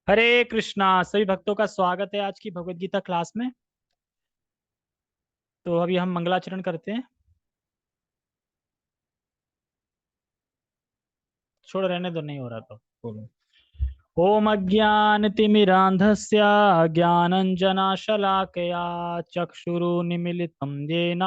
हरे कृष्णा। सभी भक्तों का स्वागत है आज की भगवत गीता क्लास में। तो अभी हम मंगलाचरण करते हैं। छोड़, रहने दो, नहीं हो रहा तो बोलो। ओम अज्ञानतिमिरान्धस्य ज्ञानञ्जनशलाकया चक्षुरुन्मीलितं येन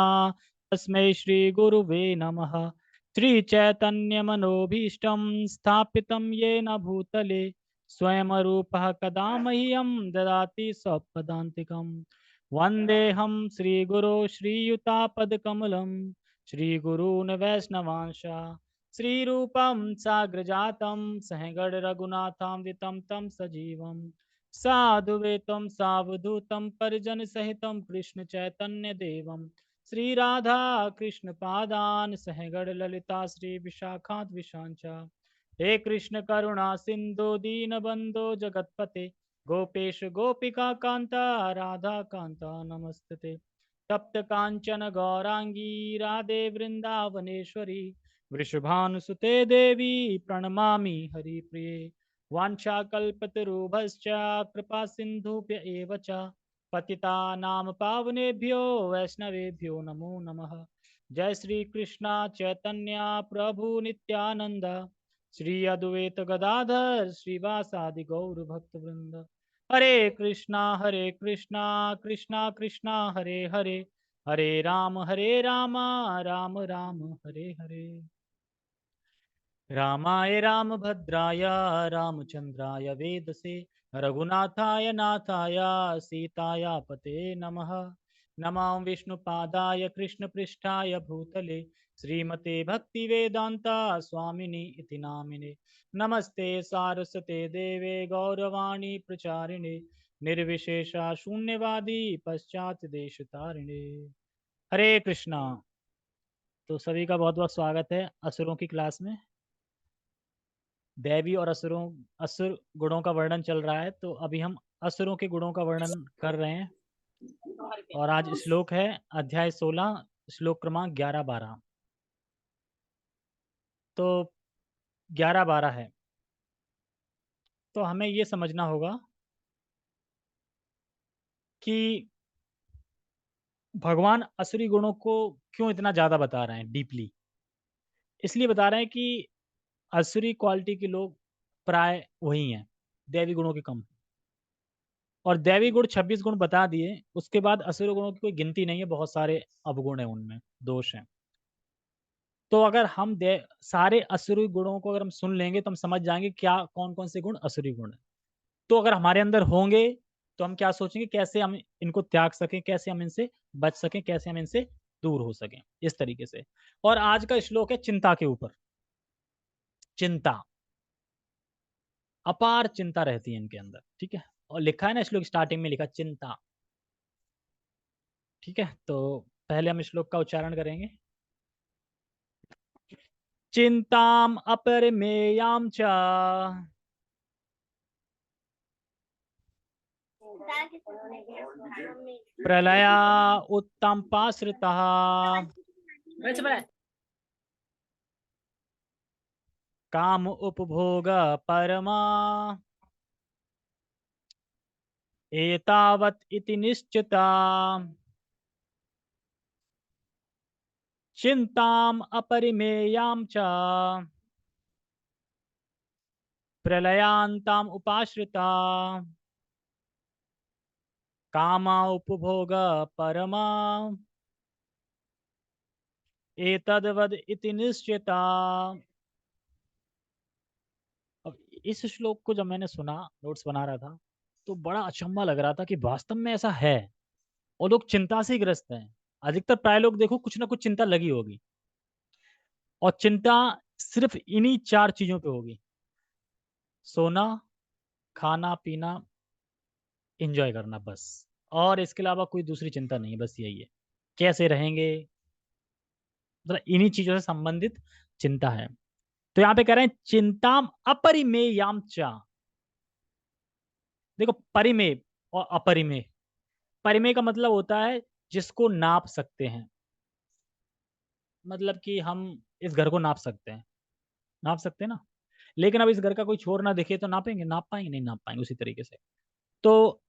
तस्मै श्रीगुरुवे नमः। श्रीचैतन्यमनोभीष्टं स्थापितं येन भूतले स्वयं रूपः कदा मह्यं ददाति स्वपदान्तिकम्। वन्देऽहं श्रीगुरो श्रीयुतापदकमलं श्रीगुरून् वैष्णवांश श्रीरूपं साग्रजातं सहगण रघुनाथान्वितं तं सजीवं साधुवेतं सावधूतं परिजनसहितं कृष्ण चैतन्य देवं श्रीराधा कृष्ण पादान् सहगण ललिता श्री विशाखात् विशांच। हे कृष्ण करुणा सिंधु दीनबंधो जगतपते गोपेश गोपिका कांता राधा कांता नमस्ते। तप्त कांचन गौरांगी राधे वृंदावनेश्वरी वृषभानुसुते देवी प्रणमामि हरिप्रिये। वाञ्छाकल्पतरुभ्यश्च कृपा सिन्धुभ्य एव च पतितानां पावनेभ्यो वैष्णवेभ्यो नमो नमः। जय श्री कृष्णा चैतन्य प्रभु नित्यानंद श्री अद्वैत गदाधर श्रीवासादि गौर भक्त वृंद। हरे कृष्णा कृष्णा कृष्णा हरे हरे हरे राम राम राम हरे हरे। रामाय रामभद्राय रामचंद्राय वेदसे रघुनाथाय नाथाय सीताया पते नमः। नमां विष्णुपादाय कृष्णपृष्ठाय भूतले श्रीमते भक्तिवेदांता स्वामिनि इति नामिने। नमस्ते सारस्वते देवे गौरवाणी प्रचारिणे निर्विशेषा शून्यवादी पश्चात देश तारिणे। हरे कृष्णा। तो सभी का बहुत बहुत स्वागत है असुरों की क्लास में। दैवी और असुर गुणों का वर्णन चल रहा है, तो अभी हम असुरों के गुणों का वर्णन कर रहे हैं। और आज श्लोक है अध्याय 16 श्लोक क्रमांक 11-12। तो 11-12 है, तो हमें ये समझना होगा कि भगवान असुरी गुणों को क्यों इतना ज़्यादा बता रहे हैं डीपली। इसलिए बता रहे हैं कि असुरी क्वालिटी के लोग प्राय वही हैं, दैवी गुणों के कम। और दैवी गुण 26 गुण बता दिए, उसके बाद असुर गुणों की कोई गिनती नहीं है, बहुत सारे अवगुण हैं, उनमें दोष हैं। तो अगर हम सारे असुरी गुणों को अगर हम सुन लेंगे तो हम समझ जाएंगे क्या कौन कौन से गुण असुरी गुण हैं। तो अगर हमारे अंदर होंगे तो हम क्या सोचेंगे, कैसे हम इनको त्याग सकें, कैसे हम इनसे बच सकें, कैसे हम इनसे दूर हो सकें, इस तरीके से। और आज का श्लोक है चिंता के ऊपर। चिंता, अपार चिंता रहती है इनके अंदर, ठीक है। और लिखा है ना श्लोक स्टार्टिंग में, लिखा चिंता, ठीक है। तो पहले हम श्लोक का उच्चारण करेंगे। चिंताम अपरिमेयाम च प्रलया उत्तम्पाश्रितः काम उपभोग परमा एतावत् इति निश्चिता चिंताम अपरिमेयाम च प्रलयांताम उपाश्रिता कामा उपभोग परमा एतद्वद इति निश्चिता। अब इस श्लोक को जब मैंने सुना, नोट्स बना रहा था, तो बड़ा अचंभा लग रहा था कि वास्तव में ऐसा है और लोग चिंता से ग्रस्त हैं। अधिकतर प्राय लोग देखो कुछ ना कुछ चिंता लगी होगी, और चिंता सिर्फ इन्हीं 4 चीजों पे होगी: सोना, खाना पीना, एंजॉय करना, बस। और इसके अलावा कोई दूसरी चिंता नहीं है, बस यही है, कैसे रहेंगे। मतलब इन्हीं चीजों से संबंधित चिंता है। तो यहाँ पे कह रहे हैं चिंताम अपरिमेयाम चा। देखो, परिमेय और अपरिमेय, परिमेय का मतलब होता है जिसको नाप सकते हैं। मतलब कि हम इस घर को नाप सकते हैं, नाप सकते हैं ना। लेकिन अब इस घर का कोई छोर ना दिखे तो नापेंगे, नाप पाएंगे? नहीं नाप पाएंगे उसी तरीके से। तो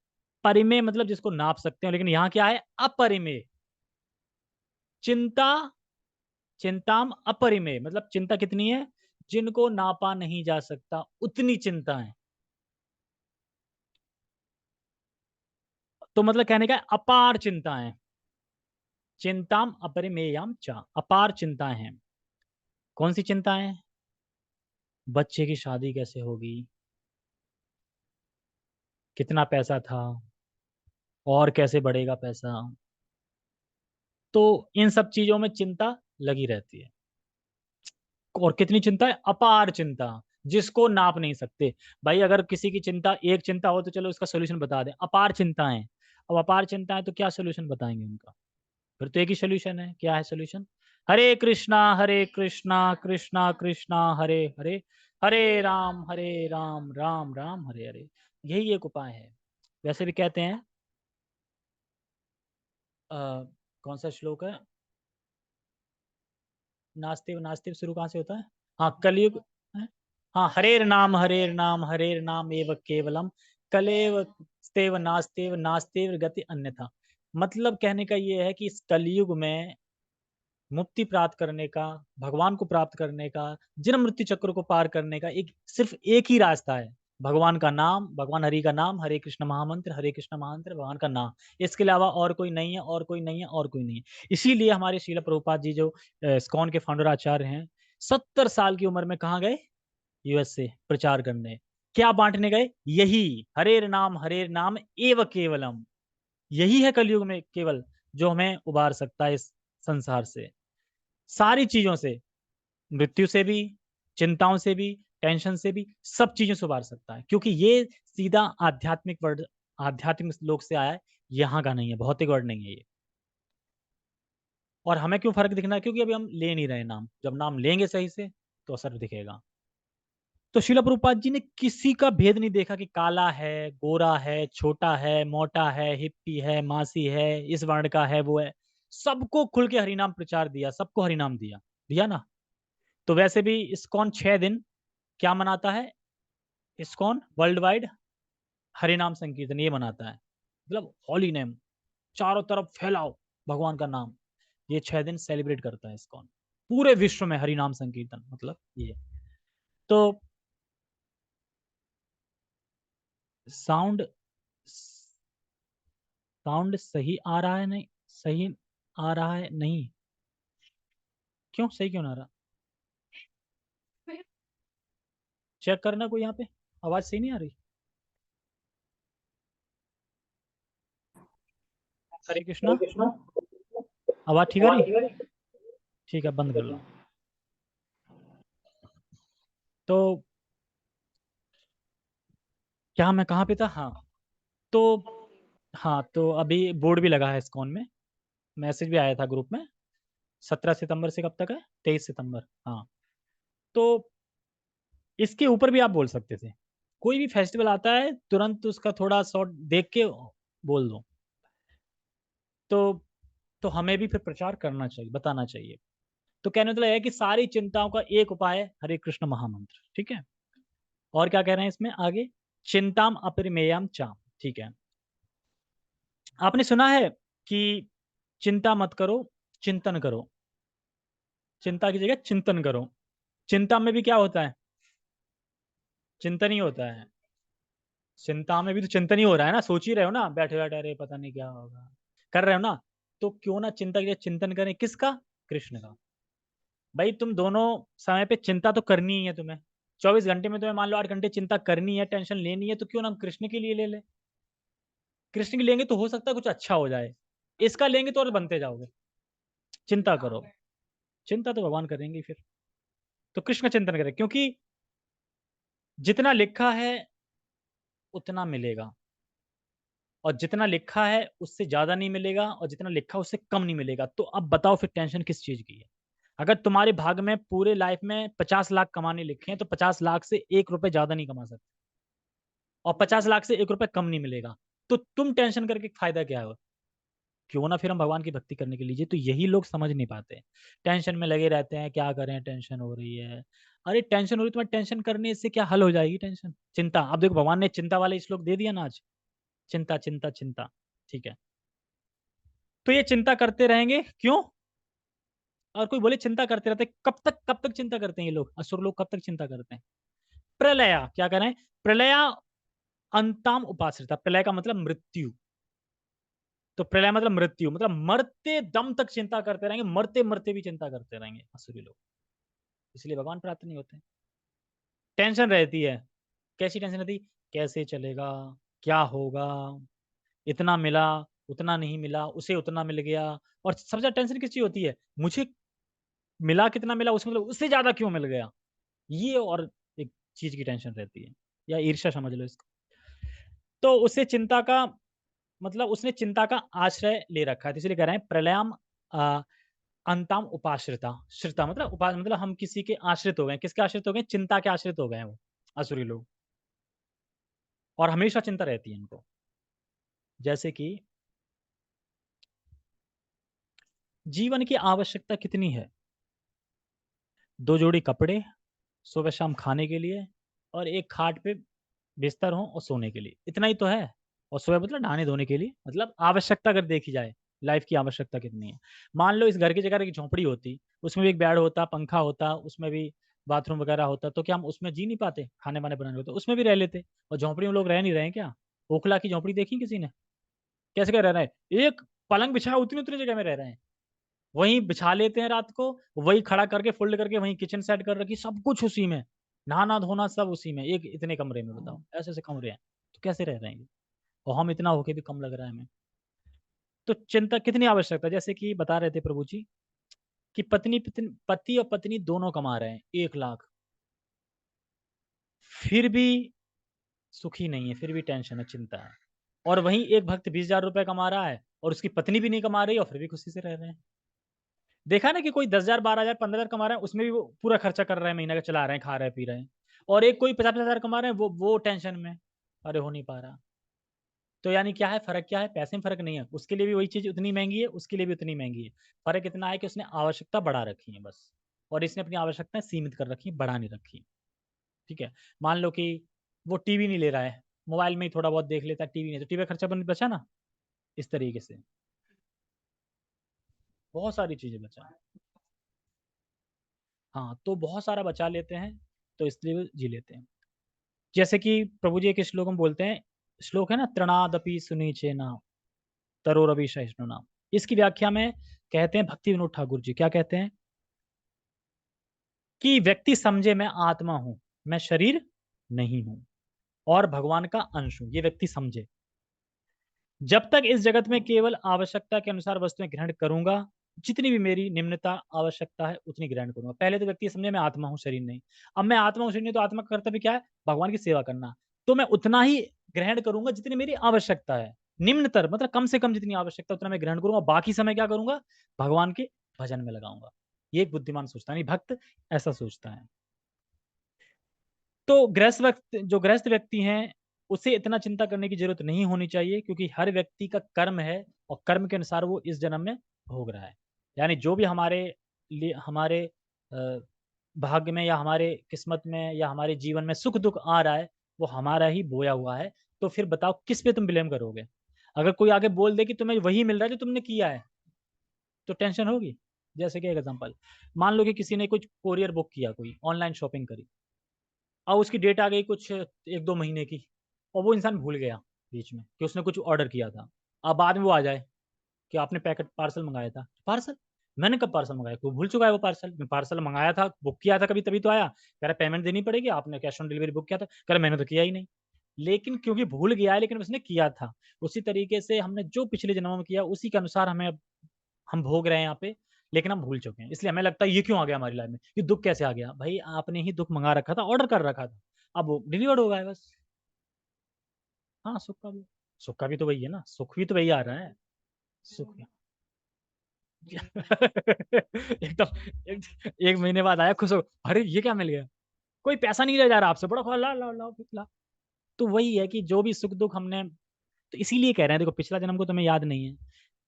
परिमेय मतलब जिसको नाप सकते हो, लेकिन यहाँ क्या है? अपरिमेय। चिंता, चिंताम अपरिमेय मतलब चिंता कितनी है? जिनको नापा नहीं जा सकता उतनी चिंता है। तो मतलब कहने का अपार चिंताएं, चिंताम अपरिमेयाम चा, अपार चिंताएं हैं। कौन सी चिंताएं? बच्चे की शादी कैसे होगी, कितना पैसा था, और कैसे बढ़ेगा पैसा। तो इन सब चीजों में चिंता लगी रहती है। और कितनी चिंता है? अपार चिंता, जिसको नाप नहीं सकते। भाई अगर किसी की चिंता, एक चिंता हो तो चलो उसका सोल्यूशन बता दें, अपार चिंताएं। अब अपार चिंताएं तो क्या सोल्यूशन बताएंगे उनका? फिर तो एक ही सोल्यूशन है। क्या है सोल्यूशन? हरे कृष्णा कृष्णा कृष्णा हरे हरे, हरे राम राम राम हरे हरे। यही एक उपाय है। वैसे भी कहते हैं, अ, कौन सा श्लोक है? नास्तिव नास्तिव शुरू कहाँ से होता है? हाँ कलयुग है? हाँ, हरेर नाम हरेर नाम एव केवलम, कलेव स्तेव नास्तेव नास्तेव गति अन्यथा। मतलब कहने का ये है कि इस कलयुग में मुक्ति प्राप्त करने का, भगवान को प्राप्त करने का, जन्म मृत्यु चक्र को पार करने का एक, सिर्फ एक ही रास्ता है। भगवान का नाम, भगवान हरि का नाम, हरे कृष्ण महामंत्र, हरे कृष्ण महामंत्र, भगवान का नाम। इसके अलावा और कोई नहीं है, और कोई नहीं है, और कोई नहीं है। इसीलिए हमारे श्रील प्रभुपाद जी जो इस्कॉन के फाउंडर आचार्य हैं, 70 साल की उम्र में कहाँ गए? यूएस से प्रचार करने। क्या बांटने गए? यही हरेर नाम एव केवलम। यही है कलयुग में केवल जो हमें उबार सकता है इस संसार से, सारी चीजों से, मृत्यु से भी, चिंताओं से भी, टेंशन से भी, सब चीजों से उबार सकता है। क्योंकि ये सीधा आध्यात्मिक वर्ड, आध्यात्मिक लोक से आया है, यहाँ का नहीं है, भौतिक वर्ड नहीं है ये। और हमें क्यों फर्क दिखना है? क्योंकि अभी हम ले नहीं रहे नाम। जब नाम लेंगे सही से तो असर दिखेगा। तो शिला प्रभुपाद जी ने किसी का भेद नहीं देखा कि काला है, गोरा है, छोटा है, मोटा है, हिप्पी है, मासी है, इस वर्ण का है, वो है। सबको खुल के हरिनाम प्रचार दिया, सबको हरिनाम दिया। दिया ना? तो वैसे भी इस्कॉन 6 दिन क्या मनाता है? इस्कॉन वर्ल्ड वाइड हरिनाम संकीर्तन ये मनाता है। मतलब हॉली नेम, चारों तरफ फैलाओ भगवान का नाम। ये 6 दिन सेलिब्रेट करता है इस्कॉन, पूरे विश्व में हरिनाम संकीर्तन मतलब ये। तो साउंड, साउंड सही आ रहा है? नहीं सही आ रहा है? नहीं, क्यों सही क्यों ना आ रहा? चेक करना कोई यहाँ पे, आवाज सही नहीं आ रही। हरे हरे कृष्णा, कृष्णा। आवाज ठीक आ आवाज रही? ठीक है? ठीक है, बंद कर लो। तो क्या मैं कहाँ पे था? हाँ, तो हाँ, तो अभी बोर्ड भी लगा है इस्कॉन में, मैसेज भी आया था ग्रुप में। 17 सितंबर से कब तक है? 23 सितंबर। हाँ, तो इसके ऊपर भी आप बोल सकते थे। कोई भी फेस्टिवल आता है तुरंत उसका थोड़ा शॉर्ट देख के बोल दो। तो तो हमें भी फिर प्रचार करना चाहिए, बताना चाहिए। तो कहने मतलब है कि सारी चिंताओं का एक उपाय है हरे कृष्ण महामंत्र। ठीक है? और क्या कह रहे हैं इसमें आगे? चिंताम अपरिमेयम चाम। ठीक है? आपने सुना है कि चिंता मत करो, चिंतन करो। चिंता की जगह चिंतन करो। चिंता में भी क्या होता है? चिंतन ही होता है। चिंता में भी तो चिंतन ही हो रहा है ना, सोच ही रहे हो ना बैठे बैठे, अरे पता नहीं क्या होगा, कर रहे हो ना। तो क्यों ना चिंता की जगह चिंतन करें, किसका? कृष्ण का। भाई तुम दोनों समय पे चिंता तो करनी ही है तुम्हें। 24 घंटे में तुम्हें मान लो 8 घंटे चिंता करनी है, टेंशन लेनी है, तो क्यों ना हम कृष्ण के लिए ले ले। कृष्ण की लेंगे तो हो सकता है कुछ अच्छा हो जाए, इसका लेंगे तो और बनते जाओगे। चिंता करो, चिंता तो भगवान करेंगे फिर। तो कृष्ण का चिंतन करें, क्योंकि जितना लिखा है उतना मिलेगा, और जितना लिखा है उससे ज्यादा नहीं मिलेगा, और जितना लिखा है उससे कम नहीं मिलेगा। तो अब बताओ फिर टेंशन किस चीज की है? अगर तुम्हारे भाग में पूरे लाइफ में 50 लाख कमाने लिखे हैं, तो 50 लाख से 1 रुपए ज्यादा नहीं कमा सकते, और 50 लाख से 1 रुपए कम नहीं मिलेगा। तो तुम टेंशन करके फायदा क्या है? क्यों ना फिर हम भगवान की भक्ति करने के लीजिए। तो यही लोग समझ नहीं पाते, टेंशन में लगे रहते हैं, क्या करें टेंशन हो रही है। अरे टेंशन हो रही, तुम्हें टेंशन करने से क्या हल हो जाएगी टेंशन? चिंता, अब देखो भगवान ने चिंता वाले श्लोक दे दिया ना आज, चिंता चिंता चिंता, ठीक है। तो ये चिंता करते रहेंगे क्यों? और कोई बोले चिंता करते रहते, कब तक चिंता करते हैं ये लोग, असुर लोग कब तक चिंता करते हैं? प्रलया, क्या कह रहे हैं? प्रलया अंताम उपाश्रिता, प्रलय का मतलब मृत्यु, तो प्रलय मतलब मृत्यु, मतलब मरते दम तक चिंता करते रहेंगे, मरते मरते भी चिंता करते रहेंगे असुरी लोग, इसलिए भगवान प्राप्त नहीं होते। टेंशन रहती है, कैसी टेंशन रहती? कैसे चलेगा, क्या होगा, इतना मिला, उतना नहीं मिला, उसे उतना मिल गया। और सबसे ज्यादा टेंशन किस चीज होती है? मुझे मिला कितना मिला, उसमें मतलब उससे ज्यादा क्यों मिल गया, ये और एक चीज की टेंशन रहती है, या ईर्ष्या समझ लो इसको। तो उसे चिंता का मतलब उसने चिंता का आश्रय ले रखा है, तो इसलिए कह रहे हैं प्रलयाम अ, अंताम उपाश्रिता, श्रिता मतलब उपास मतलब हम किसी के आश्रित हो गए, किसके आश्रित हो गए? चिंता के आश्रित हो गए हैं वो असुरी लोग, और हमेशा चिंता रहती है इनको। जैसे कि जीवन की आवश्यकता कितनी है? 2 जोड़ी कपड़े, सुबह शाम खाने के लिए, और एक खाट पे बिस्तर हो और सोने के लिए, इतना ही तो है। और सुबह मतलब नहाने धोने के लिए, मतलब आवश्यकता अगर देखी जाए, लाइफ की आवश्यकता कितनी है। मान लो इस घर की जगह एक झोंपड़ी होती, उसमें भी एक बेड होता, पंखा होता, उसमें भी बाथरूम वगैरह होता, तो क्या हम उसमें जी नहीं पाते? खाने वाने बनाने होते उसमें भी रह लेते। और झोंपड़ी में लोग रह नहीं रहे हैं क्या? ओखला की झोंपड़ी देखी किसी ने? कैसे क्या रह रहे हैं? एक पलंग बिछाया उतनी उतनी जगह में रह रहे हैं, वहीं बिछा लेते हैं रात को, वही खड़ा करके फोल्ड करके वहीं किचन सेट कर रखी, सब कुछ उसी में, नहाना धोना सब उसी में, एक इतने कमरे में, बताओ ऐसे ऐसे कमरे हैं, तो कैसे रह रहे हैं? और हम इतना होके भी कम लग रहा है हमें। तो चिंता कितनी आवश्यकता है, जैसे कि बता रहे थे प्रभु जी कि पति और पत्नी दोनों कमा रहे हैं 1 लाख, फिर भी सुखी नहीं है, फिर भी टेंशन है, चिंता है। और वहीं एक भक्त 20,000 रुपए कमा रहा है और उसकी पत्नी भी नहीं कमा रही और फिर भी खुशी से रह रहे हैं। देखा ना कि कोई 10,000 12,000 15,000 कमा रहा है, उसमें भी वो पूरा खर्चा कर रहा है, महीने का चला रहे हैं, खा रहे हैं, पी रहे हैं। और एक कोई 50,000 कमा रहे हैं, वो टेंशन में, अरे हो नहीं पा रहा। तो यानी क्या है फर्क? क्या है? पैसे में फर्क नहीं है, उसके लिए भी वही चीज उतनी महंगी है, उसके लिए भी उतनी महंगी है। फर्क इतना है कि उसने आवश्यकता बढ़ा रखी है बस, और इसने अपनी आवश्यकताएं सीमित कर रखी, बढ़ा नहीं रखी। ठीक है। मान लो कि वो टीवी नहीं ले रहा है, मोबाइल में ही थोड़ा बहुत देख लेता है, टीवी नहीं, तो टीवी का खर्चा बचा ना, इस तरीके से बहुत सारी चीजें बचा। हाँ, तो बहुत सारा बचा लेते हैं, तो इसलिए वो जी लेते हैं। जैसे कि प्रभु जी एक श्लोक में बोलते हैं, श्लोक है ना, तृणादपि सुनीचे नाम तरोरवि सहिष्णु नाम। इसकी व्याख्या में कहते हैं भक्ति विनोद ठाकुर जी, क्या कहते हैं कि व्यक्ति समझे मैं आत्मा हूं, मैं शरीर नहीं हूं और भगवान का अंश हूं, ये व्यक्ति समझे। जब तक इस जगत में केवल आवश्यकता के अनुसार वस्तुएं ग्रहण करूंगा, जितनी भी मेरी निम्नता आवश्यकता है उतनी ग्रहण करूंगा। पहले तो व्यक्ति समझे मैं आत्मा हूं, शरीर नहीं। अब मैं आत्मा हूं, शरीर नहीं, तो आत्मा का कर्तव्य क्या है? भगवान की सेवा करना। तो मैं उतना ही ग्रहण करूंगा जितनी मेरी आवश्यकता है, निम्नतर मतलब कम से कम जितनी आवश्यकता उतना मैं ग्रहण करूंगा, बाकी समय क्या करूंगा? भगवान के भजन में लगाऊंगा। ये एक बुद्धिमान सोचता है, नहीं भक्त ऐसा सोचता है। तो गृहस्थ व्यक्ति हैं, उसे इतना चिंता करने की जरूरत नहीं होनी चाहिए, क्योंकि हर व्यक्ति का कर्म है और कर्म के अनुसार वो इस जन्म में भोग रहा है। यानी जो भी हमारे लिए, हमारे भाग्य में या हमारे किस्मत में या हमारे जीवन में सुख दुख आ रहा है, वो हमारा ही बोया हुआ है। तो फिर बताओ किस पे तुम ब्लेम करोगे? अगर कोई आगे बोल दे कि तुम्हें वही मिल रहा है जो तुमने किया है, तो टेंशन होगी। जैसे कि एग्जांपल, मान लो कि किसी ने कुछ कोरियर बुक किया, कोई ऑनलाइन शॉपिंग करी, अब उसकी डेट आ गई कुछ 1-2 महीने की, और वो इंसान भूल गया बीच में कि उसने कुछ ऑर्डर किया था। अब बाद में वो आ जाए कि आपने पैकेट पार्सल मंगाया था, पार्सल मैंने कब पार्सल मंगाया? कोई भूल चुका है वो पार्सल, मैं पार्सल मंगाया था, बुक किया था कभी तभी तो आया। कह रहा पेमेंट देनी पड़ेगी, आपने कैश ऑन डिलीवरी बुक किया था। कह रहा मैंने तो किया ही नहीं। लेकिन क्योंकि भूल गया है, लेकिन उसने किया था। उसी तरीके से हमने जो पिछले जन्मों में किया उसी के अनुसार हमें हम भोग रहे हैं यहाँ पे, लेकिन हम भूल चुके हैं। इसलिए हमें लगता है ये क्यों आ गया हमारी लाइफ में, ये दुख कैसे आ गया? भाई आपने ही दुख मंगा रखा था, ऑर्डर कर रखा था, अब वो डिलीवर्ड होगा बस। हाँ, सुख का भी तो वही है ना, सुख भी तो वही आ रहा है। सुख एकदम एक महीने बाद आया खुश हो, अरे ये क्या मिल गया, कोई पैसा नहीं ले जा रहा आपसे, बड़ा खुश, ला ला ला ला। तो वही है कि जो भी सुख दुख हमने, तो इसीलिए कह रहे हैं देखो, पिछला जन्म को तुम्हें याद नहीं है,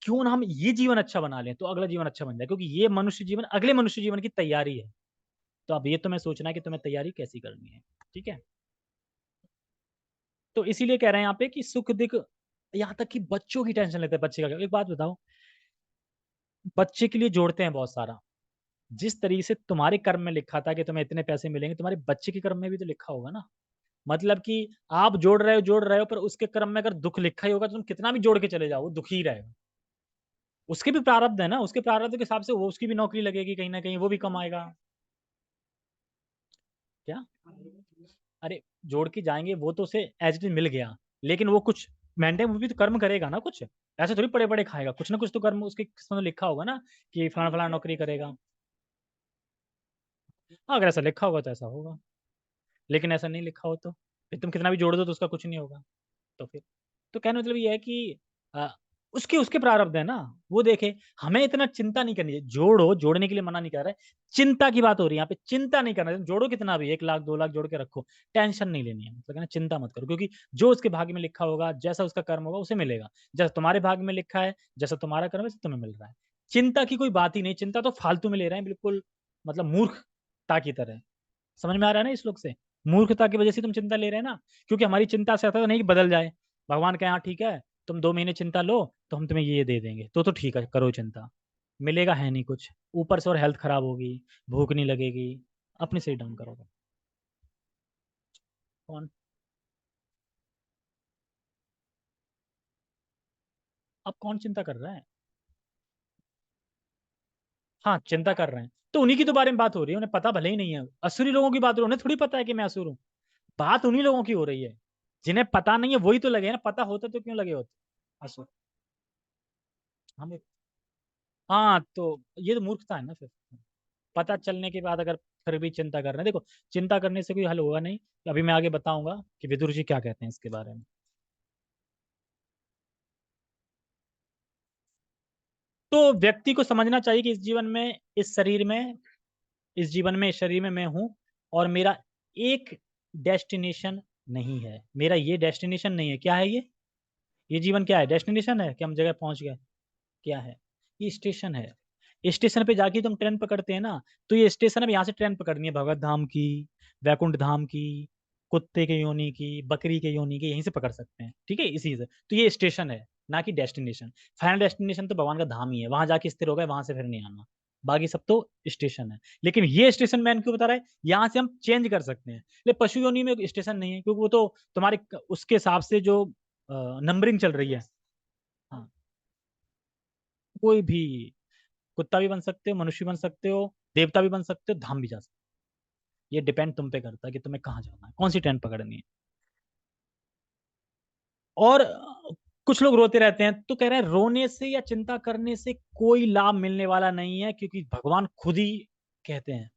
क्यों ना हम ये जीवन अच्छा बना लें, तो अगला जीवन अच्छा बन जाए, क्योंकि ये मनुष्य जीवन अगले मनुष्य जीवन की तैयारी है। तो अब ये तुम्हें सोचना है कि तुम्हें तैयारी कैसी करनी है, ठीक है। तो इसीलिए कह रहे हैं यहाँ पे कि सुख दुख, यहाँ तक कि बच्चों की टेंशन लेते हैं, बच्चे का क्या। एक बात बताओ, बच्चे के लिए जोड़ते हैं बहुत सारा। जिस तरीके से तुम्हारे कर्म में लिखा था कि तुम्हें इतने पैसे मिलेंगे, तुम्हारे बच्चे के कर्म में भी तो लिखा होगा ना। मतलब कि आप जोड़ रहे हो, पर उसके कर्म में अगर दुख लिखा ही होगा तो तुम कितना भी जोड़ के चले जाओ, वो दुखी ही रहेगा। उसके भी प्रारब्ध है ना, उसके प्रारब्ध के हिसाब से वो, उसकी भी नौकरी लगेगी कहीं ना कहीं, वो भी कमाएगा। क्या? अरे, जोड़ के जाएंगे वो तो उसे एज इट इज मिल गया, लेकिन वो कुछ मेंटेन, वो भी तो कर्म करेगा ना कुछ। ऐसे थोड़ी पड़े पड़े खाएगा, कुछ ना कुछ तो कर्म उसके किस्मत में लिखा होगा ना, कि फलाना फलाना नौकरी करेगा। हाँ, अगर ऐसा लिखा होगा तो ऐसा होगा, लेकिन ऐसा नहीं लिखा हो तो फिर तुम कितना भी जोड़ दो तो उसका कुछ नहीं होगा। तो फिर, तो कहने मतलब ये है कि अ, उसके उसके प्रारब्ध है ना, वो देखे। हमें इतना चिंता नहीं करनी चाहिए। जोड़ो, जोड़ने के लिए मना नहीं कर रहा है, चिंता की बात हो रही है यहाँ पे। चिंता नहीं करना है, जोड़ो कितना भी, 1 लाख 2 लाख जोड़ के रखो, टेंशन नहीं लेनी है। मतलब कहना चिंता मत करो, क्योंकि जो उसके भाग्य में लिखा होगा, जैसा उसका कर्म होगा उसे मिलेगा। जैसा तुम्हारे भाग्य में लिखा है, जैसा तुम्हारा कर्म है, वैसे तुम्हें मिल रहा है। चिंता की कोई बात ही नहीं, चिंता तो फालतू में ले रहे हैं बिल्कुल, मतलब मूर्खता की तरह। समझ में आ रहा है ना इस श्लोक से? मूर्खता की वजह से तुम चिंता ले रहे हैं ना, क्योंकि हमारी चिंता से ऐसा तो नहीं कि बदल जाए। भगवान के यहाँ ठीक है, तुम 2 महीने चिंता लो तो हम तुम्हें ये दे देंगे, तो ठीक है, करो चिंता। मिलेगा है नहीं कुछ, ऊपर से और हेल्थ खराब होगी, भूख नहीं लगेगी, अपने से ही डाउन करोगे। कौन? अब कौन चिंता कर रहा है? हाँ, चिंता कर रहे हैं तो उन्हीं की तो बारे में बात हो रही है, उन्हें पता भले ही नहीं है। असुरी लोगों की बात हो रही है, उन्हें थोड़ी पता है कि मैं असुर हूँ। बात उन्हीं लोगों की हो रही है, जिन्हें पता नहीं है वही तो लगे हैं ना। पता होता तो क्यों लगे होते असुर। हम, हाँ, तो ये तो मूर्खता है ना फिर। पता चलने के बाद अगर फिर भी चिंता कर रहे हैं, देखो, चिंता करने से कोई हल होगा नहीं। अभी मैं आगे बताऊंगा कि विदुर जी क्या कहते हैं इसके बारे में। तो व्यक्ति को समझना चाहिए कि इस जीवन में, इस शरीर में, इस जीवन में, इस शरीर में मैं हूं, और मेरा एक डेस्टिनेशन नहीं है। मेरा ये डेस्टिनेशन नहीं है। क्या है ये जीवन क्या है? डेस्टिनेशन है कि हम जगह पहुंच गए? क्या है? ये स्टेशन है। स्टेशन पे जाके तुम ट्रेन पकड़ते हैं ना, तो ये स्टेशन, अब यहाँ से ट्रेन पकड़नी है भगवत धाम की, वैकुंठ धाम की, कुत्ते के योनि की, बकरी के योनि की, यहीं से पकड़ सकते हैं, ठीक है, इसी से। तो ये स्टेशन है, ना कि डेस्टिनेशन। फाइनल डेस्टिनेशन तो भगवान का धाम ही है, वहां जाके स्थिर हो गए, वहां से फिर नहीं आना। बाकी सब तो स्टेशन है। लेकिन ये स्टेशन मैन क्यों बता रहा है, यहाँ से हम चेंज कर सकते हैं। ले, पशु योनि में स्टेशन नहीं है, क्योंकि वो तो तुम्हारे उसके हिसाब से जो नंबरिंग चल रही है। हाँ, कोई भी, कुत्ता भी बन सकते हो, मनुष्य बन सकते हो, देवता भी बन सकते हो, धाम भी जा सकते हो। ये डिपेंड तुम पे करता है कि तुम्हें कहाँ जाना है, कौन सी ट्रेन पकड़नी है। और कुछ लोग रोते रहते हैं, तो कह रहे हैं रोने से या चिंता करने से कोई लाभ मिलने वाला नहीं है, क्योंकि भगवान खुद ही कहते हैं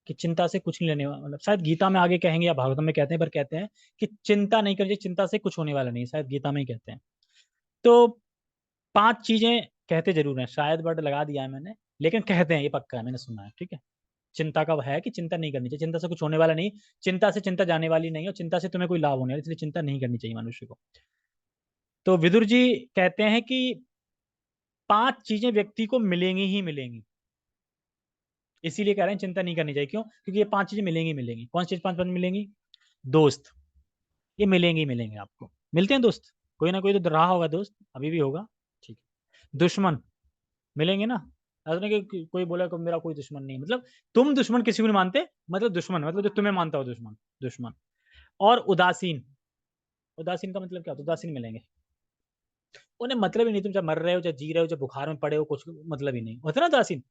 कि चिंता से कुछ नहीं लेने वाला। मतलब शायद गीता में आगे कहेंगे या भागवत में कहते हैं, पर कहते हैं कि चिंता नहीं करिए, चिंता से कुछ होने वाला नहीं है, शायद गीता में ही कहते हैं। तो 5 चीजें कहते जरूर हैं, शायद वर्ड लगा दिया है मैंने, लेकिन कहते हैं, ये पक्का है, मैंने सुना है, ठीक है। चिंता का है कि चिंता नहीं करनी चाहिए, चिंता से कुछ होने वाला नहीं, चिंता से चिंता जाने वाली नहीं, और चिंता से तुम्हें कोई लाभ होने वाला, इसलिए चिंता नहीं करनी चाहिए मनुष्य को। तो विदुर जी कहते हैं कि 5 चीजें व्यक्ति को मिलेंगी ही मिलेंगी, इसीलिए कह रहे हैं चिंता नहीं करनी चाहिए। क्यों? क्योंकि ये 5 चीजें मिलेंगी मिलेंगी। कौन सी चीज 5 मिलेंगी? दोस्त, ये मिलेंगे ही मिलेंगे आपको। मिलते हैं दोस्त, कोई ना कोई तो रहा होगा दोस्त, अभी भी होगा, ठीक है। दुश्मन मिलेंगे ना। ऐसा नहीं कि कोई बोला कि मेरा कोई दुश्मन नहीं, मतलब तुम दुश्मन किसी को नहीं मानते, मतलब दुश्मन मतलब जो तुम्हें मानता हो दुश्मन, दुश्मन। और उदासीन, उदासीन का मतलब क्या होता है? उदासीन मिलेंगे, उन्हें मतलब ही नहीं, तुम चाहे मर रहे हो, चाहे जी रहे हो, चाहे बुखार में पड़े हो, कुछ मतलब ही नहीं होता ना उदासीन।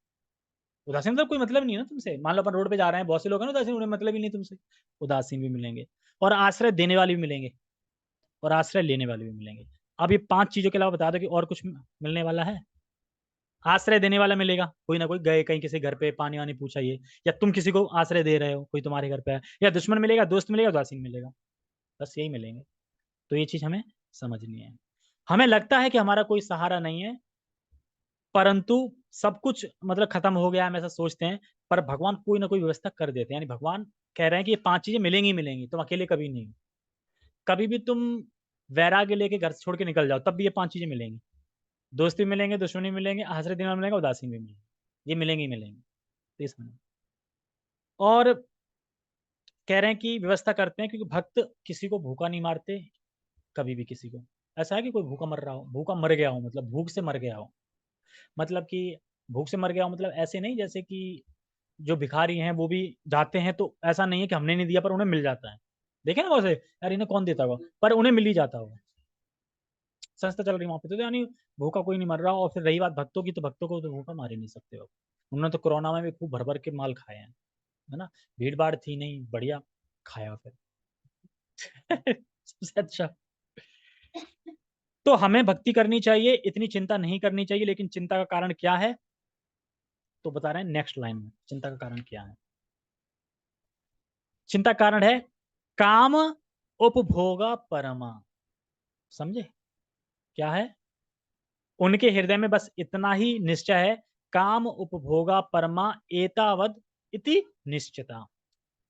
उदासीन मतलब कोई मतलब नहीं है ना तुमसे। मान लो अपन रोड पे जा रहे हैं, बहुत से लोग हैं ना उदासीन, उन्हें मतलब ही नहीं तुमसे। उदासीन भी मिलेंगे, और आश्रय देने वाले भी मिलेंगे, और आश्रय लेने वाले भी मिलेंगे। अब ये 5 चीजों के अलावा बता दो कि और कुछ मिलने वाला है। आश्रय देने वाला मिलेगा, कोई ना कोई गए कहीं किसी घर पे, पानी वानी पूछा ये, या तुम किसी को आश्रय दे रहे हो, कोई तुम्हारे घर पे है। या दुश्मन मिलेगा, दोस्त मिलेगा, उदासीन मिलेगा, बस यही मिलेंगे। तो ये चीज हमें समझनी है। हमें लगता है कि हमारा कोई सहारा नहीं है, परंतु सब कुछ मतलब खत्म हो गया, हम ऐसा सोचते हैं। पर भगवान कोई ना कोई व्यवस्था कर देते हैं, यानी भगवान कह रहे हैं कि ये 5 चीजें मिलेंगी ही मिलेंगी, तुम अकेले कभी नहीं। कभी भी तुम वैराग्य लेके घर से छोड़ के निकल जाओ, तब भी ये 5 चीजें मिलेंगी। दोस्त भी मिलेंगे, दुश्मनी मिलेंगे, आश्रय देना मिलेगा, उदासीन भी मिलेंगे, ये मिलेंगे ही मिलेंगे। तो ये समझो। और कह रहे हैं कि व्यवस्था करते हैं क्योंकि भक्त किसी को भूखा नहीं मारते कभी भी किसी को। ऐसा है कि कोई भूखा मर रहा हो, भूखा मर गया हो, मतलब भूख से मर गया हो, मतलब कि भूख से मर गया हो, मतलब ऐसे नहीं जैसे कि जो भिखारी हैं वो भी जाते हैं तो ऐसा नहीं है कि हमने नहीं दिया पर उन्हें मिल जाता है। देखे ना वैसे, यार इन्हें कौन देता होगा, पर उन्हें मिल ही जाता होगा, संस्था चल रही वहाँ पे, तो यानी भूखा कोई नहीं मर रहा। और फिर रही बात भक्तों की, तो भक्तों को तो भूखा मार ही नहीं सकते हो। उन्होंने तो कोरोना में भी खूब भर भर के माल खाए हैं, है ना, भीड़ भाड़ थी नहीं, बढ़िया खाया फिर। सबसे अच्छा। तो हमें भक्ति करनी चाहिए, इतनी चिंता नहीं करनी चाहिए, लेकिन चिंता का कारण क्या है तो बता रहे हैं नेक्स्ट लाइन में, चिंता का कारण क्या है। चिंता का कारण है काम उपभोगा परमा। समझे क्या है? उनके हृदय में बस इतना ही निश्चय है, काम उपभोगा परमा एतावद इति निश्चिता।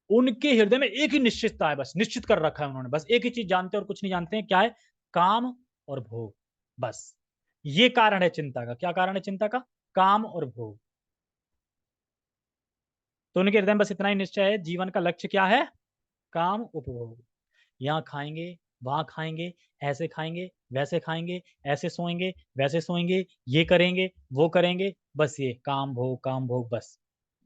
उनके हृदय में एक ही निश्चितता है, बस निश्चित कर रखा है उन्होंने, बस एक ही चीज जानते हैं और कुछ नहीं जानते हैं, क्या है? काम और भोग, बस। ये कारण है चिंता का। क्या कारण है चिंता का? काम और भोग। तो उनके हृदय में बस इतना ही निश्चय है, जीवन का लक्ष्य क्या है? काम उपभोग। यहाँ खाएंगे, वहां खाएंगे, ऐसे खाएंगे, वैसे खाएंगे, ऐसे सोएंगे, वैसे सोएंगे, ये करेंगे, वो करेंगे, बस ये काम भोग बस।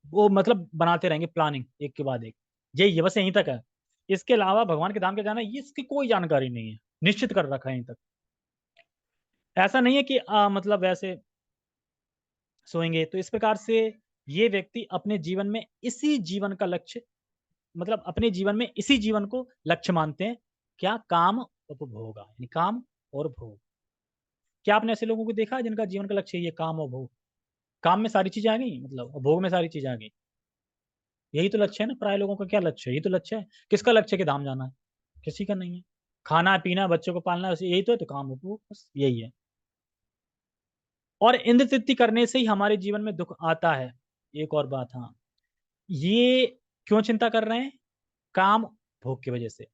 वो मतलब बनाते रहेंगे प्लानिंग एक के बाद एक। यही है, बस यहीं तक है। इसके अलावा भगवान के धाम के जाना ये इसकी कोई जानकारी नहीं है, निश्चित कर रखा है यहीं तक। ऐसा नहीं है कि मतलब वैसे सोएंगे। तो इस प्रकार से ये व्यक्ति अपने जीवन में इसी जीवन का लक्ष्य, मतलब अपने जीवन में इसी जीवन को लक्ष्य मानते हैं। क्या? काम उपभोग, यानी काम और भोग। क्या आपने ऐसे लोगों को देखा है जिनका जीवन का लक्ष्य ये काम और भोग? काम में सारी चीजें आ गई, मतलब और भोग में सारी चीजें आ गई। यही तो लक्ष्य है ना, प्राय लोगों का क्या लक्ष्य है? यही तो लक्ष्य है। किसका लक्ष्य है कि धाम जाना है? किसी का नहीं है। खाना पीना, बच्चों को पालना, यही तो है, तो काम और भोग, बस यही है। और इंद्र तृप्ति करने से ही हमारे जीवन में दुख आता है। एक और बात, हाँ, ये क्यों चिंता कर रहे हैं? काम भोग की वजह से,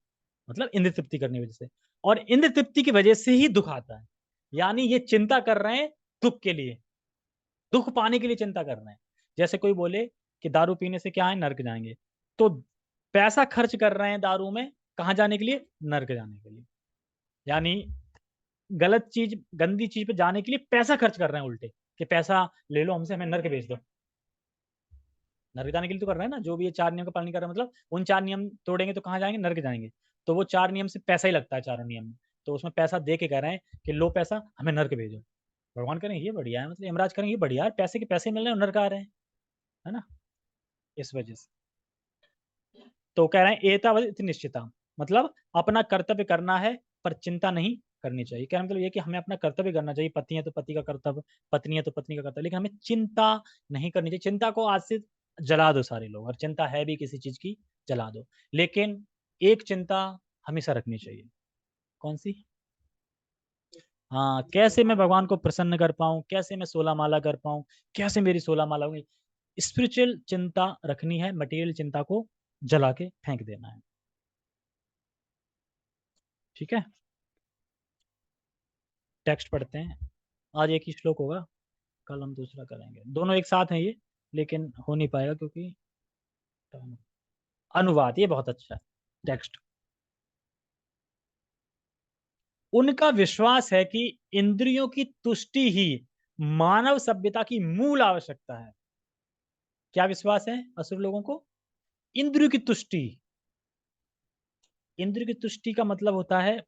मतलब इंद्र तृप्ति करने की वजह से। और इंद्र तृप्ति की वजह से ही दुख आता है। यानी ये चिंता कर रहे हैं दुख के लिए, दुख पाने के लिए चिंता कर रहे हैं। जैसे कोई बोले कि दारू पीने से क्या है, नरक जाएंगे, तो पैसा खर्च कर रहे हैं दारू में, कहाँ जाने के लिए? नरक जाने के लिए। यानी गलत चीज, गंदी चीज पे जाने के लिए पैसा खर्च कर रहे हैं उल्टे, कि पैसा ले लो हमसे, हमें नरक भेज दो। नरक जाने के लिए तो कर रहे हैं ना, जो भी ये चार नियम का पालन कर रहे हैं, मतलब उन चार नियम तोड़ेंगे तो कहाँ जाएंगे? नरक जाएंगे। तो वो चार नियम से पैसा ही लगता है चारों नियम में, तो उसमें पैसा दे के कह रहे हैं कि लो पैसा, हमें नरक भेजो। भगवान करें ये बढ़िया है, मतलब यमराज करें ये बढ़िया है, पैसे के पैसे मिल रहे हैं, नरक आ रहे हैं, है ना, इस वजह से। तो कह रहे हैं एतावत इति निश्चिता, मतलब अपना कर्तव्य करना है पर चिंता नहीं करनी चाहिए। क्या मतलब ये कि हमें अपना कर्तव्य करना चाहिए, पति है तो पति का कर्तव्य, पत्नी है तो पत्नी का कर्तव्य, लेकिन हमें चिंता नहीं करनी चाहिए। चिंता को आज से जला दो सारे लोग, और चिंता है भी किसी चीज की, जला दो। लेकिन एक चिंता हमेशा रखनी चाहिए। कौन सी? हाँ, कैसे मैं भगवान को प्रसन्न कर पाऊं, कैसे मैं 16 माला कर पाऊं, कैसे मेरी 16 माला होगी। स्पिरिचुअल चिंता रखनी है, मटेरियल चिंता को जला के फेंक देना है। ठीक है, टेक्स्ट पढ़ते हैं। आज एक ही श्लोक होगा, कल हम दूसरा करेंगे, दोनों एक साथ हैं ये, लेकिन हो नहीं पाएगा क्योंकि अनुवाद ये बहुत अच्छा है। टेक्स्ट, उनका विश्वास है कि इंद्रियों की तुष्टि ही मानव सभ्यता की मूल आवश्यकता है। क्या विश्वास है असुर लोगों को? इंद्रियों की तुष्टि। इंद्रिय की तुष्टि का मतलब होता है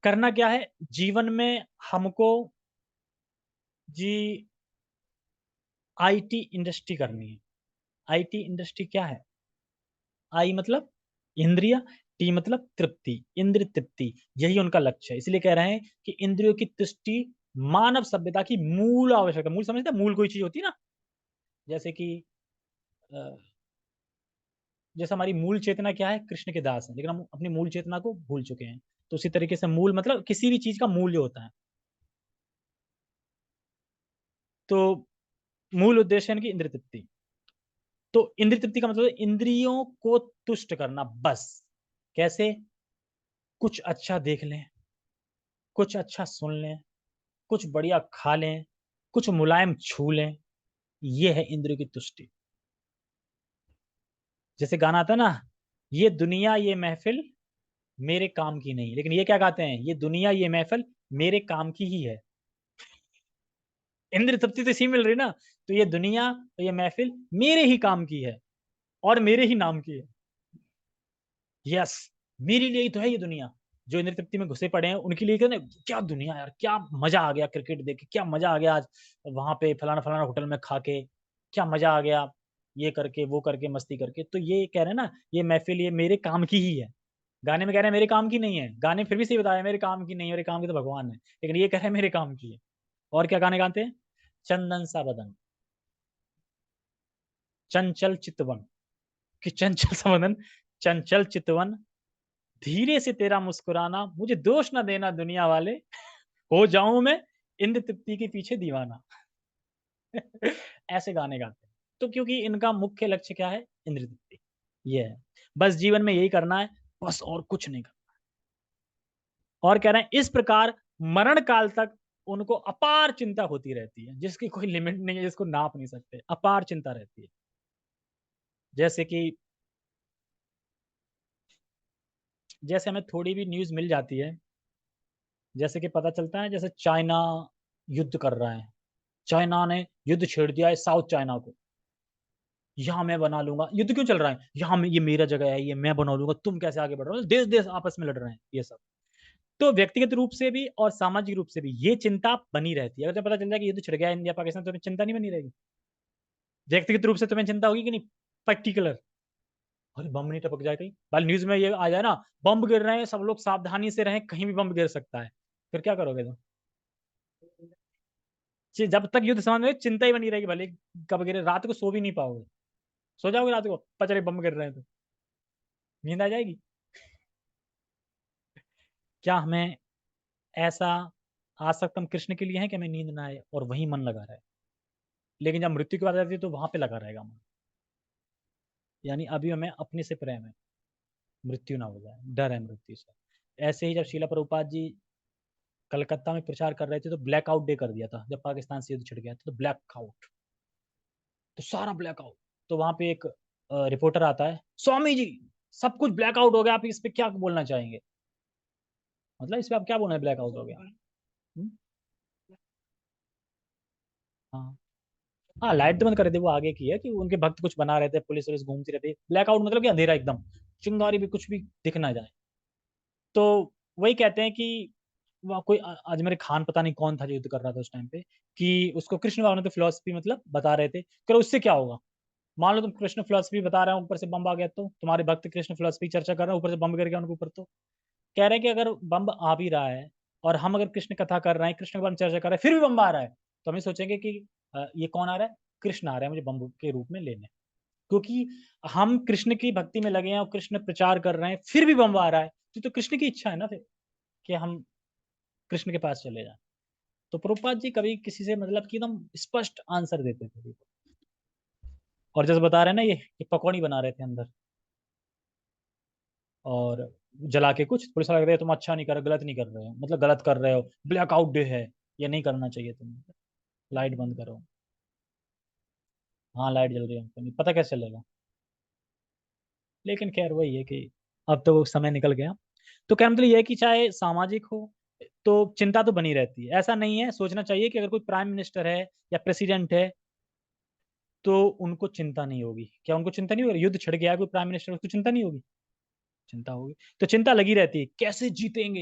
करना क्या है जीवन में हमको, जी, आईटी इंडस्ट्री करनी है। आईटी इंडस्ट्री क्या है? आई मतलब इंद्रिय, टी मतलब तृप्ति, इंद्र तृप्ति, यही उनका लक्ष्य है। इसलिए कह रहे हैं कि इंद्रियों की तुष्टि मानव सभ्यता की मूल आवश्यकता। मूल समझते हैं? मूल कोई चीज होती है ना, जैसे कि अ, जैसे हमारी मूल चेतना क्या है, कृष्ण के दास है, लेकिन हम अपनी मूल चेतना को भूल चुके हैं। तो उसी तरीके से मूल मतलब किसी भी चीज का मूल्य होता है। तो मूल उद्देश्य है कि इंद्र तृप्ति। तो इंद्र तृप्ति का मतलब इंद्रियों को तुष्ट करना, बस। कैसे? कुछ अच्छा देख लें, कुछ अच्छा सुन लें, कुछ बढ़िया खा लें, कुछ मुलायम छू लें, ये है इंद्रियों की तुष्टि। जैसे गाना आता है ना, ये दुनिया ये महफिल मेरे काम की नहीं, लेकिन ये क्या गाते हैं, ये दुनिया ये महफिल मेरे काम की ही है। इंद्र तृप्ति तो इसी मिल रही ना। तो ये दुनिया ये महफिल मेरे ही काम की है और मेरे ही नाम की है। यस, मेरे लिए ही तो है ये दुनिया। जो इंद्र तृप्ति में घुसे पड़े हैं उनके लिए क्या, क्या दुनिया यार, क्या मजा आ गया क्रिकेट देख के, क्या मजा आ गया आज वहां पे फलाना फलाना होटल में खा के, क्या मजा आ गया ये करके वो करके मस्ती करके। तो ये कह रहे हैं ना, ये महफिल ये मेरे काम की ही है। गाने में कह रहे हैं मेरे काम की नहीं है, गाने फिर भी सही बताया मेरे काम की नहीं है, मेरे काम की तो भगवान है, लेकिन ये कह रहे हैं मेरे काम की है। और क्या गाने गाते हैं, चंदन सा बदन, चंचल चितवन, कि चंचल सा बदन, चंचल चितवन, धीरे से तेरा मुस्कुराना, मुझे दोष ना देना दुनिया वाले, हो जाऊं मैं इंद्र तृप्ति के पीछे दीवाना। ऐसे गाने गाते हैं। तो क्योंकि इनका मुख्य लक्ष्य क्या है, इंद्र तृप्ति। ये है, बस जीवन में यही करना है, बस और कुछ नहीं करना। और कह रहे हैं इस प्रकार मरण काल तक उनको अपार चिंता होती रहती है, जिसकी कोई लिमिट नहीं है, जिसको नाप नहीं सकते, अपार चिंता रहती है। जैसे कि जैसे हमें थोड़ी भी न्यूज मिल जाती है, जैसे कि पता चलता है जैसे चाइना युद्ध कर रहा है, चाइना ने युद्ध छेड़ दिया है साउथ चाइना को, यहाँ मैं बना लूंगा, युद्ध क्यों चल रहा है, यहाँ ये मेरा जगह है, ये मैं बना लूंगा, तुम कैसे आगे बढ़ रहे हो, देश देश आपस में लड़ रहे हैं ये सब। तो व्यक्तिगत रूप से भी और सामाजिक रूप से भी ये चिंता बनी रहती है। अगर तुम्हें पता चल जाए कि युद्ध छिड़ गया इंडिया पाकिस्तान, तो तुम्हें चिंता नहीं बनी रहेगी, व्यक्तिगत रूप से तुम्हें चिंता होगी कि नहीं, पर्टिकुलर, अरे बम नहीं टपक जाए कहीं, भाई न्यूज में ये आ जाए ना, बम गिर रहे हैं सब लोग सावधानी से रहें, कहीं भी बम गिर सकता है, फिर क्या करोगे तुम। जब तक युद्ध समाप्त नहीं हो, चिंता ही बनी रहेगी, भले कब गिरे, रात को सो भी नहीं पाओगे, सो जाओगे रात को पता चले बम गिर रहे हैं तो नींद आ जाएगी। क्या हमें ऐसा आसक्त हम कृष्ण के लिए हैं कि हमें नींद ना आए और वहीं मन लगा रहे, लेकिन जब मृत्यु की बात आती है तो वहां पे लगा रहेगा मन। यानी अभी हमें अपने से प्रेम है, मृत्यु ना हो जाए, डर है मृत्यु से। ऐसे ही जब शीला प्रभुपाद जी कलकत्ता में प्रचार कर रहे थे तो ब्लैक आउट डे कर दिया था, जब पाकिस्तान से युद्ध छिड़ गया था तो ब्लैक आउट, तो सारा ब्लैक आउट। तो वहां पे एक रिपोर्टर आता है, स्वामी जी सब कुछ ब्लैक आउट हो गया, आप इस पे क्या बोलना चाहेंगे, मतलब इस पे आप क्या बोलना है, ब्लैक आउट हो गया। हम्म? हाँ, हाँ लाइट तो बंद कर दी, वो आगे की है कि उनके भक्त कुछ बना रहे थे, पुलिस वुलिस घूमती रहती है, ब्लैक आउट मतलब कि अंधेरा एकदम, चिंगारी भी कुछ भी दिख ना जाए। तो वही कहते हैं कि वहाँ कोई अजमेर खान पता नहीं कौन था जो युद्ध कर रहा था उस टाइम पे, कि उसको कृष्ण भगवान तो फिलोसफी मतलब बता रहे थे, करो उससे क्या होगा, मान लो तुम कृष्ण फिलोसफी बता रहे हो, ऊपर से बम आ गया, तो तुम्हारे भक्त कृष्ण फिलोसफी चर्चा कर रहे हैं, ऊपर से बम गिर गया उनके ऊपर, तो कह रहे हैं कि अगर बम आ भी रहा है और हम अगर कृष्ण कथा कर रहे हैं, कृष्ण के बारे में चर्चा कर रहे हैं, फिर भी बम आ रहा है, तो हम ये सोचेंगे कि ये कौन आ रहा है, कृष्ण आ रहा है मुझे बम के रूप में लेने, क्योंकि हम कृष्ण की भक्ति में लगे हैं और कृष्ण प्रचार कर रहे हैं, फिर भी बम आ रहा है, तो कृष्ण की इच्छा है ना फिर कि हम कृष्ण के पास चले जाएं। तो प्रभुपाद जी कभी किसी से मतलब कि एकदम स्पष्ट आंसर देते थे। और जैसे बता रहे हैं ना, ये पकौड़ी बना रहे थे अंदर और जला के, कुछ पुलिस वाले कह रहे हैं तुम अच्छा नहीं कर रहे, गलत नहीं कर रहे हो, मतलब गलत कर रहे हो, ब्लैकआउट डे है, ये नहीं करना चाहिए तुम्हें, लाइट बंद करो। हाँ लाइट जल रही है, हमको नहीं पता कैसे चलेगा, लेकिन खैर वही है कि अब तो वो समय निकल गया। तो क्या मतलब ये है कि चाहे सामाजिक हो तो चिंता तो बनी रहती है, ऐसा नहीं है, सोचना चाहिए कि अगर कोई प्राइम मिनिस्टर है या प्रेसिडेंट है तो उनको चिंता नहीं होगी, क्या उनको चिंता नहीं होगी, युद्ध छिड़ गया है, कोई प्राइम मिनिस्टर, उसको चिंता नहीं होगी, चिंता होगी। तो चिंता लगी रहती है कैसे जीतेंगे,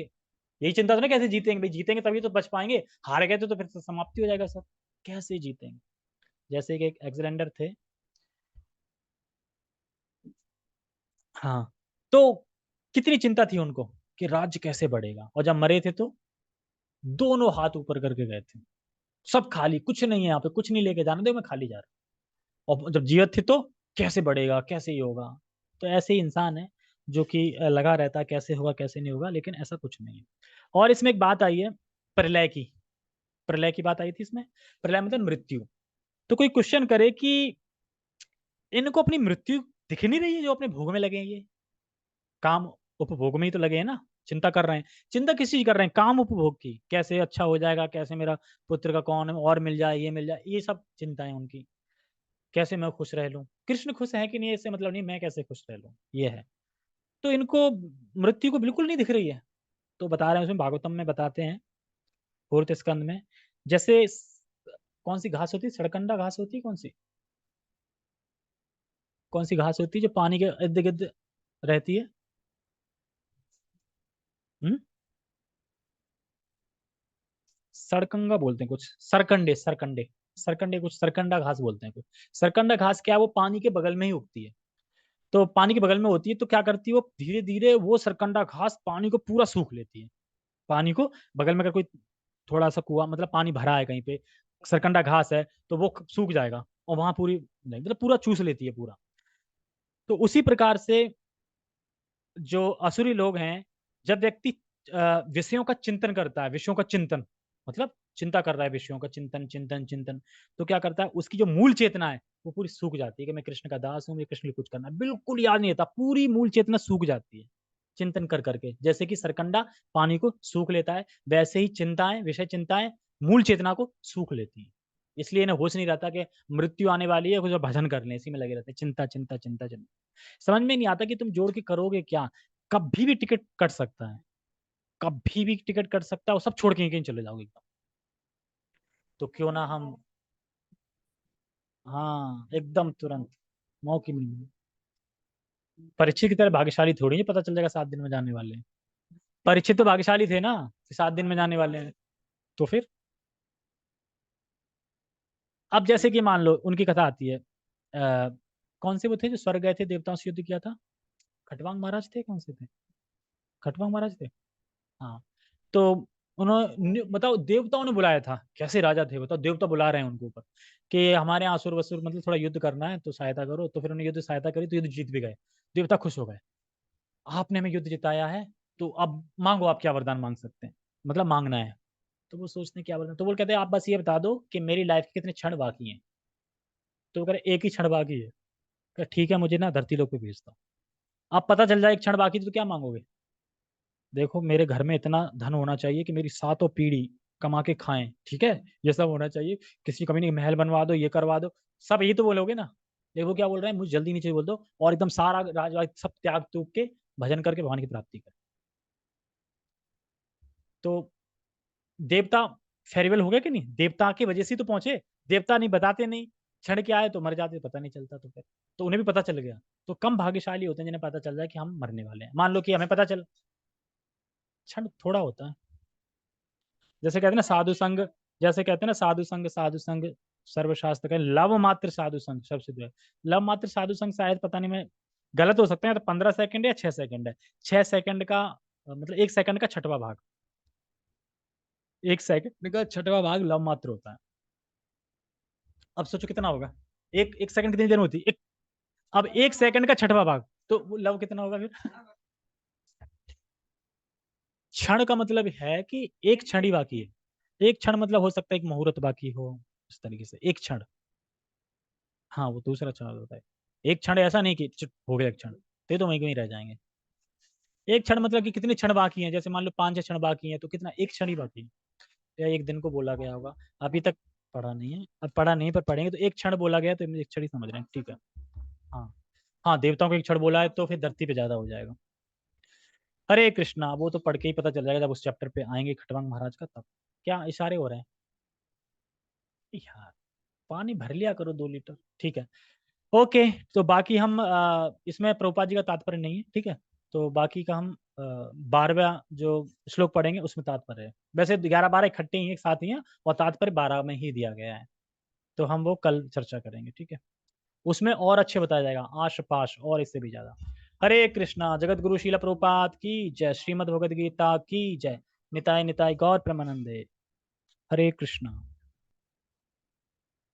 यही चिंता तो ना, कैसे जीतेंगे, भाई जीतेंगे तभी तो बच पाएंगे, हार गए तो फिर तो समाप्ति हो जाएगा सब, कैसे जीतेंगे। जैसे कि एक एलेक्जेंडर थे, हाँ, तो कितनी चिंता थी उनको कि राज्य कैसे बढ़ेगा, और जब मरे थे तो दोनों हाथ ऊपर करके गए थे, सब खाली, कुछ नहीं है यहाँ पे, कुछ नहीं लेके जाने दो, मैं खाली जा रहा हूँ, और जब जीवित थे तो कैसे बढ़ेगा, कैसे ही होगा। तो ऐसे ही इंसान है जो कि लगा रहता है कैसे होगा कैसे नहीं होगा, लेकिन ऐसा कुछ नहीं है। और इसमें एक बात आई है, प्रलय की, प्रलय की बात आई थी इसमें, प्रलय मतलब मृत्यु। तो कोई क्वेश्चन करे कि इनको अपनी मृत्यु दिख नहीं रही है जो अपने भोग में लगे हैं, ये काम उपभोग में ही तो लगे हैं ना, चिंता कर रहे हैं, चिंता किस चीज कर रहे हैं, काम उपभोग की, कैसे अच्छा हो जाएगा, कैसे मेरा पुत्र का कौन और मिल जाए, ये मिल जाए, ये सब चिंता है उनकी। कैसे मैं खुश रह लूं, कृष्ण खुश है कि नहीं इससे मतलब नहीं, मैं कैसे खुश रह लूं, ये है। तो इनको मृत्यु को बिल्कुल नहीं दिख रही है। तो बता रहे हैं, उसमें भागवतम में बताते हैं, फोर्थ स्कंद में, जैसे कौन सी घास होती है, सड़कंडा घास होती है, कौन सी घास होती है जो पानी के इर्द गिर्द रहती है? हम्म, सड़कंगा बोलते हैं कुछ, सरकंडे सरकंडे, सरकंडे कुछ सरकंडा घास बोलते हैं कुछ। सरकंडा घास क्या है, वो पानी के बगल में ही उगती है। तो पानी के बगल में होती है तो क्या करती है, वो धीरे धीरे वो सरकंडा घास पानी को पूरा सूख लेती है। पानी को बगल में अगर कोई थोड़ा सा कुआं, मतलब पानी भरा है कहीं पे, सरकंडा घास है, तो वो सूख जाएगा और वहां पूरी नहीं, मतलब पूरा चूस लेती है पूरा। तो उसी प्रकार से जो असुरी लोग हैं, जब व्यक्ति विषयों का चिंतन करता है, विषयों का चिंतन मतलब चिंता कर रहा है, विषयों का चिंतन चिंतन चिंतन, तो क्या करता है, उसकी जो मूल चेतना है वो पूरी सूख जाती है कि मैं कृष्ण का दास हूँ, मुझे कृष्ण के लिए कुछ करना है, बिल्कुल याद नहीं आता, पूरी मूल चेतना सूख जाती है चिंतन कर करके। जैसे कि सरकंडा पानी को सूख लेता है, वैसे ही चिंताएं, विषय चिंताएं मूल चेतना को सूख लेती हैं। इसलिए इन्हें होश नहीं रहता कि मृत्यु आने वाली है, कुछ भजन कर लें, इसी में लगे रहते हैं, चिंता चिंता चिंता चिंता। समझ में नहीं आता कि तुम जोड़ के करोगे क्या। कभी भी टिकट कट सकता है, कभी भी टिकट कट सकता है, और सब छोड़ के कहीं चले जाओगे एकदम। तो क्यों ना हम, हाँ एकदम तुरंत, मौके में। परीक्षित की तरह भाग्यशाली थोड़ी है, पता चल जाएगा 7 दिन में जाने वाले हैं। परीक्षित तो भाग्यशाली थे ना, कि 7 दिन में जाने वाले हैं। तो फिर अब जैसे कि मान लो उनकी कथा आती है, कौन से वो थे जो स्वर्ग गए थे, देवताओं से युद्ध किया था? खटवांग महाराज थे, कौन से थे? खटवांग महाराज थे। हाँ। तो उन्होंने बताओ, देवताओं ने बुलाया था, कैसे राजा थे बताओ, देवता बुला रहे हैं उनको ऊपर कि हमारे यहाँ असुर वसुर मतलब थोड़ा युद्ध करना है तो सहायता करो। तो फिर उन्होंने युद्ध सहायता करी, तो युद्ध जीत भी गए। देवता खुश हो गए, आपने हमें युद्ध जिताया है, तो अब मांगो, आप क्या वरदान मांग सकते हैं, मतलब मांगना है। तो वो सोचते हैं क्या वरदान, तो वो कहते हैं आप बस ये बता दो कि मेरी लाइफ के कितने क्षण बाकी हैं। तो वो कह रहे एक ही क्षण बाकी है। कहा, ठीक है, मुझे ना धरती लोक पे भेज दो। अब पता चल जाए एक क्षण बाकी, तो क्या मांगोगे? देखो, मेरे घर में इतना धन होना चाहिए कि मेरी सातों पीढ़ी कमा के खाएं, ठीक है, ये सब होना चाहिए। किसी कमी नहीं, महल बनवा दो, ये करवा दो। सब यही तो बोलोगे ना। देखो वो क्या बोल रहे हैं, मुझे जल्दी नीचे बोल दो, और एकदम सारा राजवाज सब त्याग तूग के भजन करके भगवान की प्राप्ति कर। तो देवता फेयरवेल हो गया कि नहीं, देवता की वजह से तो पहुंचे। देवता नहीं बताते, नहीं क्षण क्या है तो मर जाते, पता नहीं चलता। तो फिर तो उन्हें भी पता चल गया। तो कम भाग्यशाली होते हैं जिन्हें पता चल जाए कि हम मरने वाले हैं। मान लो कि हमें पता चल, क्षण थोड़ा होता है। जैसे कहते हैं ना साधु संग, जैसे कहते हैं ना साधु संग, साधु संग सर्वशास्त्र का लव मात्र साधु संग सबसे सिद्ध है। लव मात्र साधु संग शायद, पता नहीं, मैं गलत हो सकते हैं, तो 15 सेकंड या 6 सेकंड है। 6 सेकंड का मतलब 1 सेकंड का छठवां भाग, 1 सेकंड का छठवां भाग लव मात्र होता है। अब सोचो कितना होगा, एक एक सेकंड कितनी देर में होती है, एक, अब 1 सेकंड का छठवां भाग, तो वो लव कितना होगा फिर? क्षण का मतलब है कि एक क्षण ही बाकी है। एक क्षण मतलब हो सकता है एक मुहूर्त बाकी हो, इस तरीके से एक क्षण। हाँ, वो दूसरा क्षण होता है। एक क्षण ऐसा नहीं कि हो गया एक क्षण, तो वहीं कहीं रह जाएंगे। एक क्षण मतलब कि कितने क्षण बाकी हैं, जैसे मान लो 5 6 क्षण बाकी हैं, तो कितना, एक क्षण ही बाकी है। या एक दिन को बोला गया होगा, अभी तक पढ़ा नहीं है, अब पढ़ा नहीं पर पढ़ेंगे, तो एक क्षण बोला गया तो एक क्षण ही समझ रहे हैं, ठीक है। हाँ। हाँ, देवताओं को एक क्षण बोला है तो फिर धरती पे ज्यादा हो जाएगा। हरे कृष्णा, वो तो पढ़ के ही पता चल जाएगा जब उस चैप्टर पे आएंगे खटवांग महाराज का, तब। क्या इशारे हो रहे हैं यार, पानी भर लिया करो 2 लीटर, ठीक है। ओके। तो बाकी हम इसमें प्रभुपाद जी का तात्पर्य नहीं है, ठीक है। तो बाकी का हम 12वां जो श्लोक पढ़ेंगे उसमें तात्पर्य है। वैसे 11 12 इकट्ठे ही एक साथ ही हैं, और तात्पर्य 12 में ही दिया गया है। तो हम वो कल चर्चा करेंगे, ठीक है। उसमें और अच्छे बताया जाएगा, आश पाश और इससे भी ज्यादा। हरे कृष्णा, जगत गुरु शीला प्रभुपाद की जय, श्रीमद् भगवद गीता की जय, निताय निताय गौर प्रेमानंदे। हरे कृष्णा।